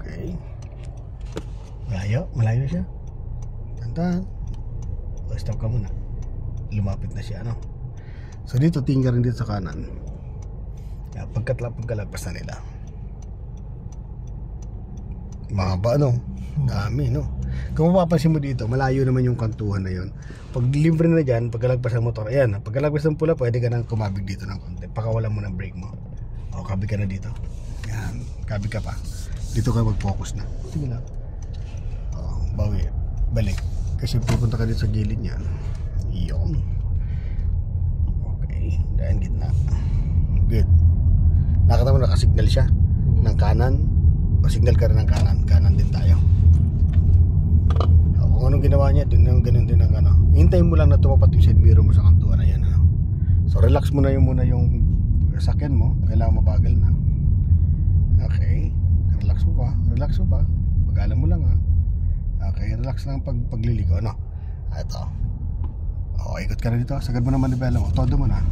Okay. Malayo siya. Tantan. Stop ka muna. Lumapit na siya, no? So dito, tingin rin dito sa kanan. Kaya pagkalagpas na nila. Mahaba, no? Dami, no? Kung mapapansin mo dito, malayo naman yung kantuhan na yun. Pag libre na dyan, pagkalagpas ng motor, ayan, pagkalagpas ng pula, pwede ka nang kumabig dito ng konti. Pakawalan mo ng brake mo. O, kabig ka na dito. Yan, kabig ka pa. Dito ka mag-focus na. Sige lang. O, bawi. Balik. Kasi pupunta ka dito sa gilid niyan. Iyon. Okay, dahil gitna. Good. Nakita mo nakasignal siya ng kanan. O, signal ka rin ng kanan. Kanan din tayo. Kung anong ginawa niya, ganun din ang ano. Hintayin mo lang na tumapat yung side mirror mo sa kantuan na yan, ano? So relax mo na muna yung sakyan mo. Kailangan mabagal na. Okay. Relax mo pa. Pag-alam mo lang, ha. Okay, relax lang pagliliko, ano. Ito. O, ikot ka na dito. Sagad mo na manibela mo. Todo mo na.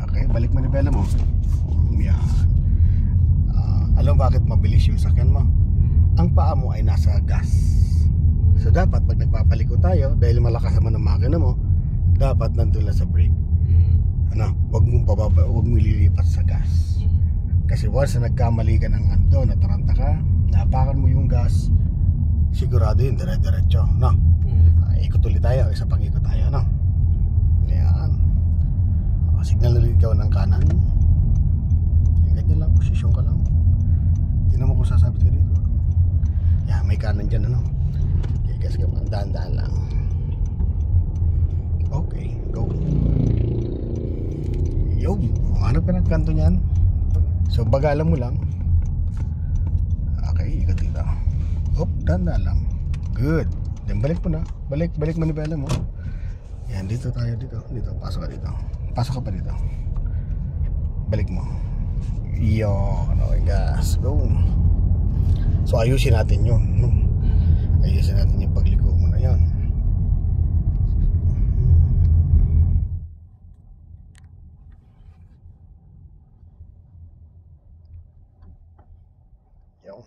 Okay, balik manibela mo. Yan. Alam bakit mabilis yung sakyan mo? Ang paa mo ay nasa gas. So dapat pag nagpapaliko tayo, dahil malakas naman ang makina mo, dapat nandun lang sa brake. Ano, wag mo ililipat sa gas. Kasi once na nagkamali ka ng ando, nataranta ka, napakan mo yung gas, sigurado yun, dire-diretso, no? Ikot ulit tayo, isa pang ikot tayo, no? Ayan. Signal ulit ikaw ng kanan. Ganyan lang, posisyon ka lang. Tingnan mo kung sasabit ka dito. Yan, may kanan dyan, ano? Kasi dahan-dahan lang. Okay, go. Yo, hanap ka ng kanto niyan. So bagalan mo lang. Okay, ikot dito. Hop, dahan-dahan lang. Good. Then balik mo na. Balik manibela mo. Yan, dito tayo dito. Pasok ka dito. Pasok ka pa dito. Balik mo. Yo, okay, gas. Go. So ayusin natin yun, no? Ayusin natin yung pagliko mo na yan. Yo.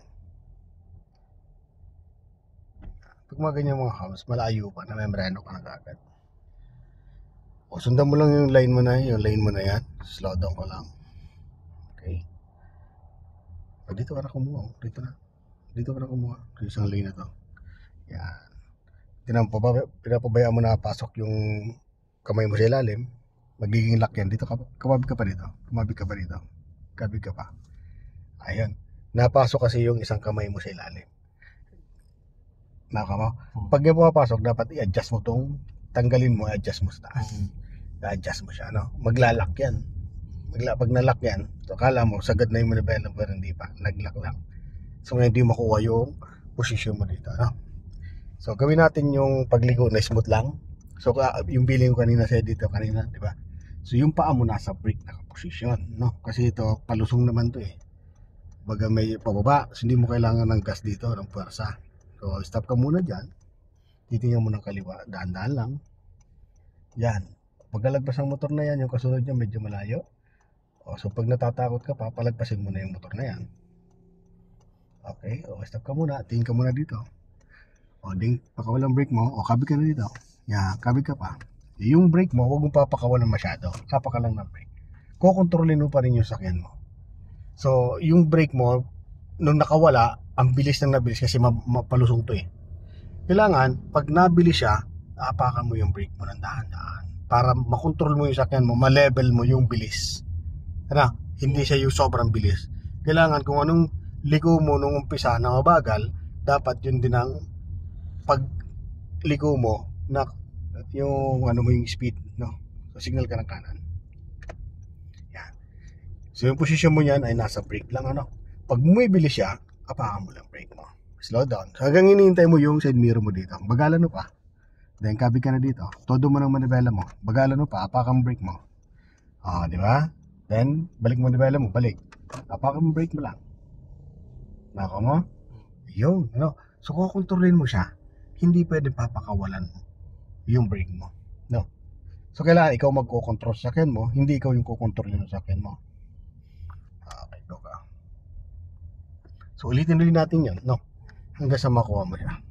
Pag mga ganyan mga hams, malayo pa na membrano ka na kagad. O sundan mo lang yung line mo na yan. Slow down ka lang. Okay. Pag dito ka na kumuha. Dito ka na kumuha. Isang lane na to. Yan. Pinapabayaan mo na pasok yung kamay mo sa ilalim. Magiging lock yan. Dito kumabig ka pa dito. Kabig ka pa. Ayan. Napasok kasi yung isang kamay mo sa ilalim. Naka mo? Pag yung pumapasok, dapat i-adjust mo tong tanggalin mo, i-adjust mo sa taas. I-adjust mo siya, no? Maglalak yan. Pag nalock yan, so akala mo, sagad na yung manibela, pero hindi pa. Nag-lock lang. So ngayon hindi makuha yung position mo dito, no? So gawin natin yung pagligo na smooth lang. So yung feeling ko kanina sa dito kanina, di ba? So yung paa mo nasa brake naka-position, no? Kasi ito palusong naman to eh. Baga may pababa, so hindi mo kailangan ng gas dito, ng puwersa. So stop ka muna diyan. Titingnan mo ng kaliwa, dahan-dahan lang. Yan. Pagkalagpas ng motor na yan, yung kasunod niya medyo malayo. O, so pag natatakot ka pa, palagpasin mo na yung motor na yan. Okay, o stop ka muna, tingin ka muna dito. O, pakawalan brake mo, o kabig ka na dito. Yan, kabig ka pa. Yung brake mo, huwag mong papakawalan masyado. Sapa ka lang ng brake. Kukontrolin mo pa rin yung sakyan mo. So, yung brake mo, nung nakawala, ang bilis ng nabilis kasi mapalusong to eh. Kailangan, pag nabilis siya, apakan mo yung brake mo ng dahan-dahan. Para makontrol mo yung sakyan mo, ma-level mo yung bilis. Ano? Hindi siya yung sobrang bilis. Kailangan kung anong ligo mo nung umpisa na mabagal, dapat yun din ang pagligo mo na yung ano mo yung speed, no? So signal ka ng kanan. Yan. So yung position mo niyan ay nasa brake lang, ano? Pag bumibilis siya, apakan mo lang brake mo. Slow down. Hanggang hinihintay mo yung side mirror mo dito. Bagalan mo pa. Then kabig ka na dito. Todo mo ng manibela mo. Bagalan mo pa, apakan brake mo. Di ba? Then balik mo manibela mo, balik. Apakan brake mo lang. Nako mo? Yun, ano? So kukontrolin mo siya. Hindi pwede papakawalan mo yung brake mo, no? So kailangan ikaw magko-control sa sakyan mo, hindi ikaw yung kukontrolin ng sakyan mo. Okay, go ka. So ulitin natin yan, no? hanggang sa makuha mo siya.